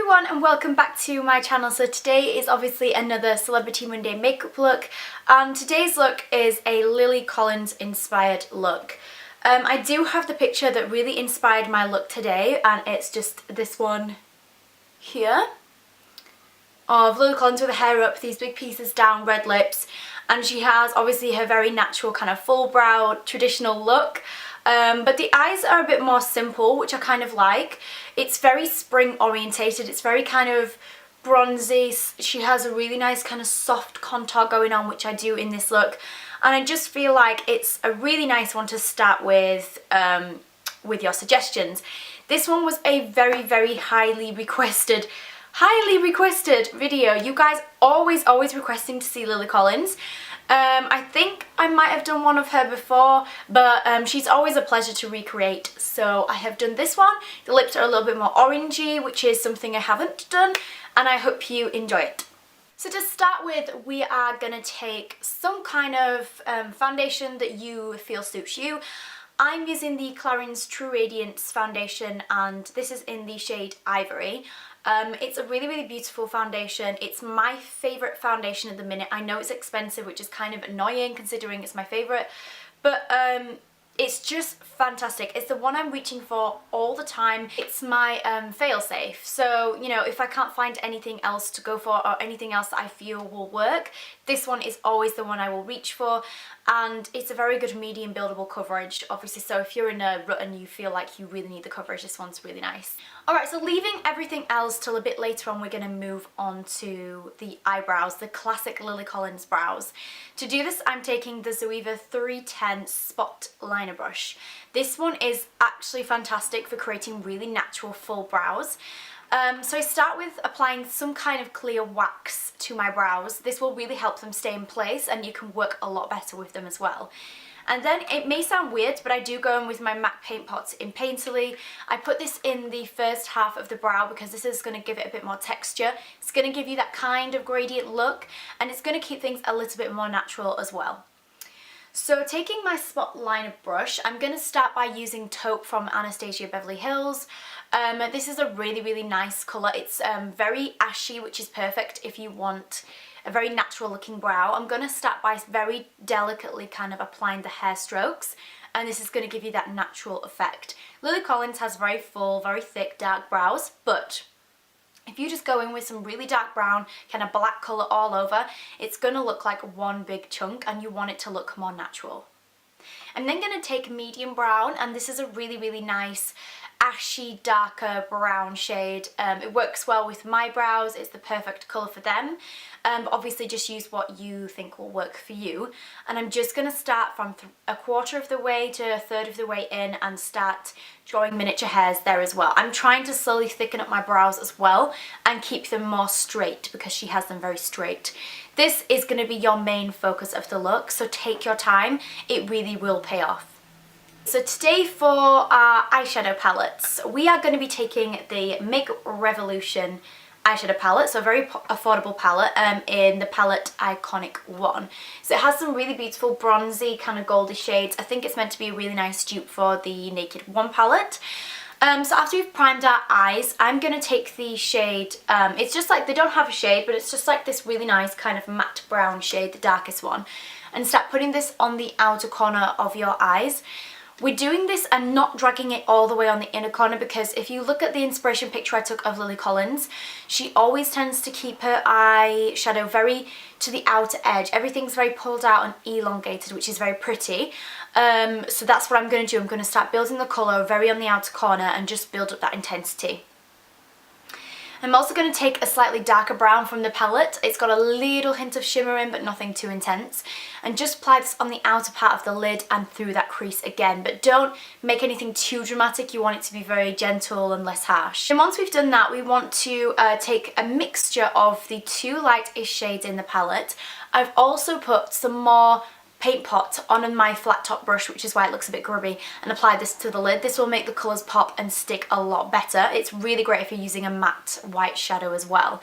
everyone and welcome back to my channel. So today is obviously another Celebrity Monday makeup look, and today's look is a Lily Collins inspired look. I do have the picture that really inspired my look today, and it's just this one here of Lily Collins with her hair up, these big pieces down, red lips, and she has obviously her very natural kind of full brow traditional look. But the eyes are a bit more simple, which I kind of like. It's very spring orientated, it's very kind of bronzy. She has a really nice kind of soft contour going on, which I do in this look. And I just feel like it's a really nice one to start with your suggestions. This one was a very highly requested video. You guys always requesting to see Lily Collins. I think I might have done one of her before, but she's always a pleasure to recreate. So I have done this one. The lips are a little bit more orangey, which is something I haven't done, and I hope you enjoy it. So to start with, we are going to take some kind of foundation that you feel suits you. I'm using the Clarins True Radiance foundation, and this is in the shade Ivory. It's a really beautiful foundation. It's my favourite foundation at the minute. I know it's expensive, which is kind of annoying considering it's my favourite, but it's just fantastic. It's the one I'm reaching for all the time. It's my fail-safe. So, you know, if I can't find anything else to go for or anything else that I feel will work, this one is always the one I will reach for. And it's a very good medium buildable coverage, obviously, so if you're in a rut and you feel like you really need the coverage, this one's really nice. Alright, so leaving everything else till a bit later on, we're going to move on to the eyebrows, the classic Lily Collins brows. To do this, I'm taking the Zoeva 310 Spot Liner Brush. This one is actually fantastic for creating really natural full brows. So I start with applying some kind of clear wax to my brows. This will really help them stay in place, and you can work a lot better with them as well. And then it may sound weird, but I do go in with my MAC Paint Pot in Painterly. I put this in the first half of the brow because this is going to give it a bit more texture. It's going to give you that kind of gradient look, and it's going to keep things a little bit more natural as well. So taking my spot liner brush, I'm going to start by using Taupe from Anastasia Beverly Hills. This is a really nice colour. It's very ashy, which is perfect if you want a very natural looking brow. I'm going to start by very delicately kind of applying the hair strokes, and this is going to give you that natural effect. Lily Collins has very full, very thick, dark brows, but if you just go in with some really dark brown, kind of black colour all over, it's going to look like one big chunk, and you want it to look more natural. I'm then going to take medium brown, and this is a really nice ashy darker brown shade. It works well with my brows, it's the perfect colour for them, but obviously just use what you think will work for you. And I'm just going to start from a quarter of the way to a third of the way in and start drawing miniature hairs there as well. I'm trying to slowly thicken up my brows as well and keep them more straight because she has them very straight. This is going to be your main focus of the look, so take your time, it really will pay off. So today for our eyeshadow palettes, we are going to be taking the Makeup Revolution eyeshadow palette, so a very affordable palette in the palette Iconic 1. So it has some really beautiful bronzy kind of goldy shades. I think it's meant to be a really nice dupe for the Naked 1 palette. So after we've primed our eyes, I'm going to take the shade, it's just like, they don't have a shade, but it's just like this really nice kind of matte brown shade, the darkest one, and start putting this on the outer corner of your eyes. We're doing this and not dragging it all the way on the inner corner, because if you look at the inspiration picture I took of Lily Collins, she always tends to keep her eyeshadow very to the outer edge. Everything's very pulled out and elongated, which is very pretty. So that's what I'm going to do. I'm going to start building the colour very on the outer corner and just build up that intensity. I'm also going to take a slightly darker brown from the palette. It's got a little hint of shimmer in, but nothing too intense. And just apply this on the outer part of the lid and through that crease again. But don't make anything too dramatic. You want it to be very gentle and less harsh. And once we've done that, we want to take a mixture of the two light-ish shades in the palette. I've also put some more Paint Pot on my flat top brush, which is why it looks a bit grubby, and apply this to the lid. This will make the colours pop and stick a lot better. It's really great if you're using a matte white shadow as well.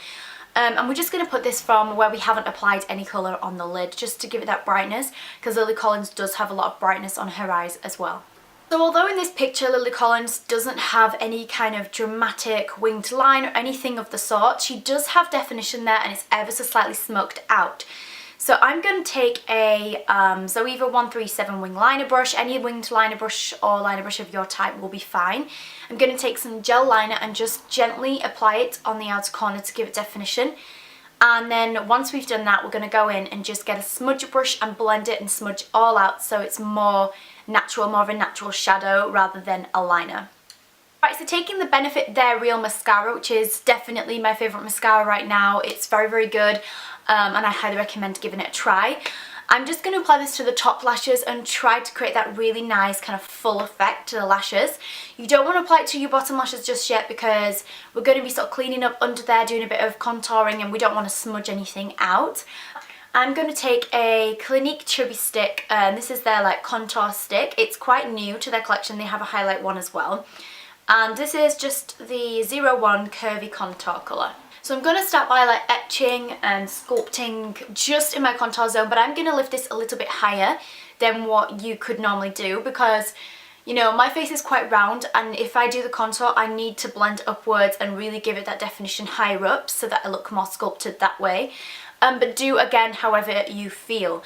And we're just going to put this from where we haven't applied any colour on the lid, just to give it that brightness, because Lily Collins does have a lot of brightness on her eyes as well. So although in this picture Lily Collins doesn't have any kind of dramatic winged line or anything of the sort, she does have definition there and it's ever so slightly smoked out. So I'm going to take a Zoeva 137 wing liner brush. Any winged liner brush or liner brush of your type will be fine. I'm going to take some gel liner and just gently apply it on the outer corner to give it definition. And then once we've done that, we're going to go in and just get a smudge brush and blend it and smudge all out so it's more natural, more of a natural shadow rather than a liner. Right, so taking the Benefit They're Real mascara, which is definitely my favourite mascara right now. It's very, very good, and I highly recommend giving it a try. I'm just going to apply this to the top lashes and try to create that really nice kind of full effect to the lashes. You don't want to apply it to your bottom lashes just yet because we're going to be sort of cleaning up under there, doing a bit of contouring, and we don't want to smudge anything out. I'm going to take a Clinique Chubby Stick, and this is their like contour stick. It's quite new to their collection. They have a highlight one as well. And this is just the 01 Curvy Contour colour. So I'm going to start by like etching and sculpting just in my contour zone, but I'm going to lift this a little bit higher than what you could normally do because, you know, my face is quite round, and if I do the contour I need to blend upwards and really give it that definition higher up so that I look more sculpted that way. But do again however you feel.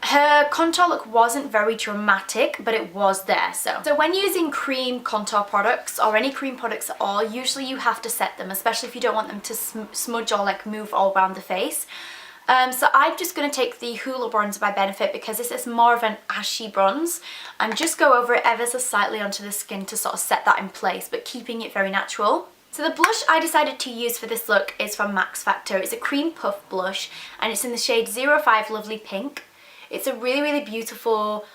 Her contour look wasn't very dramatic, but it was there. So when using cream contour products or any cream products at all, usually you have to set them, especially if you don't want them to smudge or like move all around the face. So I'm just going to take the Hoola bronzer by Benefit because this is more of an ashy bronze, and just go over it ever so slightly onto the skin to sort of set that in place, but keeping it very natural. So the blush I decided to use for this look is from Max Factor. It's a cream puff blush and it's in the shade 05 Lovely Pink. It's a really, really beautiful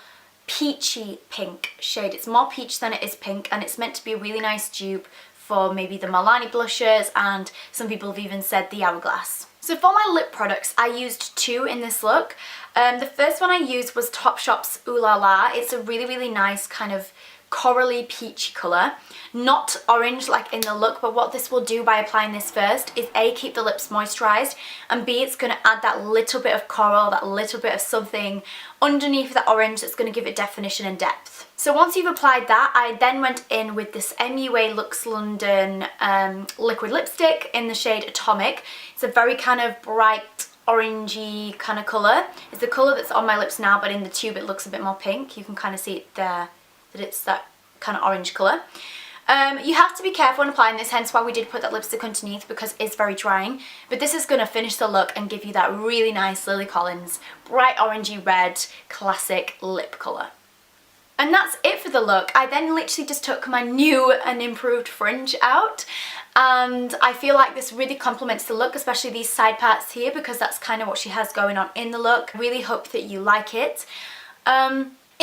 peachy pink shade. It's more peach than it is pink, and it's meant to be a really nice dupe for maybe the Milani blushes, and some people have even said the Hourglass. So for my lip products, I used two in this look. The first one I used was Topshop's Ooh La La. It's a really, really nice kind of corally peachy colour. Not orange like in the look, but what this will do by applying this first is A, keep the lips moisturised, and B, it's going to add that little bit of coral, that little bit of something underneath that orange that's going to give it definition and depth. So once you've applied that, I then went in with this MUA Luxe London liquid lipstick in the shade Atomic. It's a very kind of bright orangey kind of colour. It's the colour that's on my lips now, but in the tube it looks a bit more pink. You can kind of see it there, that it's that kind of orange colour. You have to be careful when applying this, hence why we did put that lipstick underneath, because it's very drying. But this is going to finish the look and give you that really nice Lily Collins bright orangey red classic lip colour. And that's it for the look. I then literally just took my new and improved fringe out, and I feel like this really complements the look, especially these side parts here, because that's kind of what she has going on in the look. I really hope that you like it.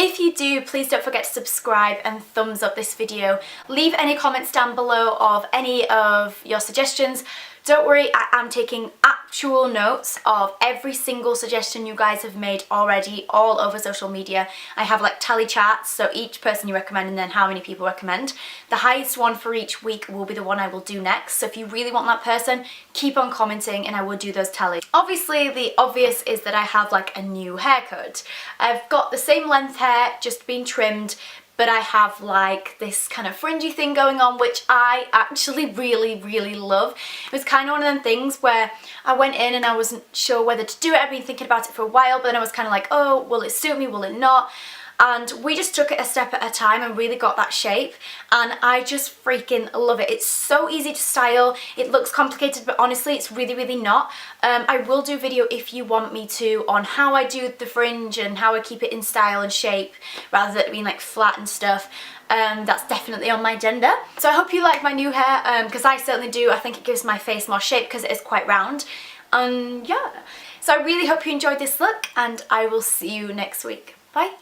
If you do, please don't forget to subscribe and thumbs up this video. Leave any comments down below of any of your suggestions. Don't worry, I am taking actual notes of every single suggestion you guys have made already all over social media. I have like tally charts, so each person you recommend and then how many people recommend. The highest one for each week will be the one I will do next. So if you really want that person, keep on commenting and I will do those tallies. Obviously, the obvious is that I have like a new haircut. I've got the same length hair, just been trimmed, but I have like this kind of fringy thing going on, which I actually really, really love. It was kind of one of them things where I went in and I wasn't sure whether to do it. I've been thinking about it for a while, but then I was kind of like, oh, will it suit me, will it not? And we just took it a step at a time and really got that shape, and I just freaking love it. It's so easy to style. It looks complicated, but honestly it's really, really not. I will do a video if you want me to on how I do the fringe and how I keep it in style and shape rather than it being like flat and stuff. That's definitely on my agenda. So I hope you like my new hair, because I certainly do. I think it gives my face more shape because it is quite round. Yeah, so I really hope you enjoyed this look, and I will see you next week. Bye.